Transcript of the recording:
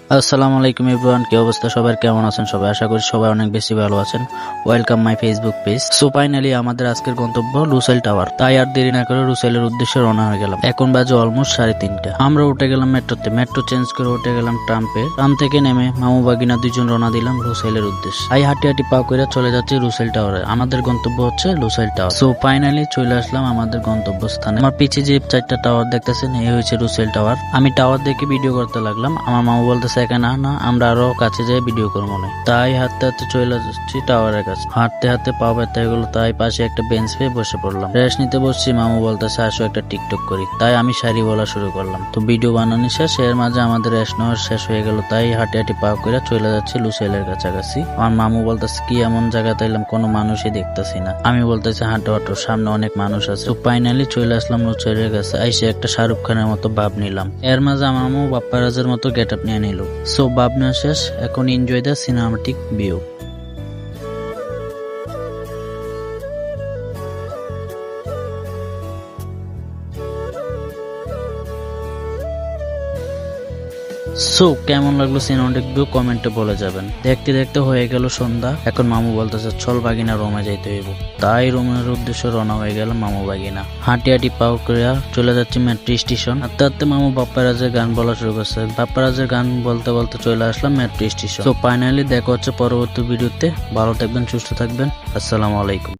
আসসালামু আলাইকুম এভরিওয়ান, কি অবস্থা সবার, কেমন আছেন সবাই? আশা করি সবাই অনেক বেশি ভালো আছেন। Welcome my Facebook page. So finally আমাদের আজকের গন্তব্য লুসাইল টাওয়ার। তাই আর দেরি না করে লুসাইলের উদ্দেশ্যে রওনা হয়ে গেলাম। এখন বাজে অলমোস্ট 3:30। আমরা উঠে গেলাম মেট্রোতে, মেট্রো চেঞ্জ করে উঠে গেলাম ট্রাম্পে। ট্রাম থেকে নেমে মামু বাগিনা দুজন রওনা দিলাম লুসাইলের উদ্দেশ্যে। তাই হাঁটি হাঁটি পা করে চলে যাচ্ছি লুসাইল টাওয়ারে। আমাদের গন্তব্য হচ্ছে লুসাইল টাওয়ার। সো ফাইনালি চলে আসলাম আমাদের গন্তব্য স্থানে। আমার পিছে যে 4টা টাওয়ার দেখতেছেন, এই হচ্ছে লুসাইল টাওয়ার। আমি টাওয়ার দেখে ভিডিও করতে লাগলাম। আমার মামু বলতেছে এখানে না, আমরা আরো কাছে যাই ভিডিও করবো না। তাই হাঁটতে হাঁটতে চলে যাচ্ছি টাওয়ারের কাছে। হাঁটতে হাঁটতে পা ব্যথা হয়ে গেলো, তাই পাশে একটা বেঞ্চ পেয়ে বসে পড়লাম। রেস্ট নিতে বসছি। মামু বলতেছে আসো একটা টিকটক করি। তাই আমি শাড়ি বলা শুরু করলাম। তো ভিডিও বানানো শেষ, এর মাঝে আমাদের রেস্ট নেওয়ার শেষ হয়ে গেল। তাই হাঁটি হাঁটি পা করে চলে যাচ্ছি লুসাইলের কাছাকাছি। আমার মামু বলতেছে কি এমন জায়গা তাইলাম, কোনো মানুষই দেখতেছি না। আমি বলতেছি হাঁটো হাঁটো, সামনে অনেক মানুষ আছে। তো ফাইনালি চলে আসলাম লুসাইলের কাছে। আইসে একটা শাহরুখ খানের মতো ভাব নিলাম। এর মাঝে আমার মামু বাপ্পারাজের মতো গেট আপ নিয়ে নিল। সো ভাব নেওয়া শেষ, এখন enjoy the cinematic view. So কেমন লাগলো সিনেমাটিক ভিউ কমেন্টে বলে যাবেন। দেখতে দেখতে হয়ে গেল সন্ধ্যা। এখন মামু বলতেছে চল বাগিনা রোমে যাইতে হইব। তাই রোমের উদ্দেশ্যে রওনা হয়ে গেল মামু বাগিনা। হাঁটি হাঁটি পাও করিয়া চলে যাচ্ছে মেট্রো স্টেশন। হাঁটতে হাঁটতে মামু বাপ্পারাজের গান বলা শুরু করছে। বাপ্পারাজের গান বলতে বলতে চলে আসলাম মেট্রো স্টেশন। তো ফাইনালি দেখা হচ্ছে পরবর্তী ভিডিওতে। ভালো থাকবেন, সুস্থ থাকবেন। আসসালামু আলাইকুম।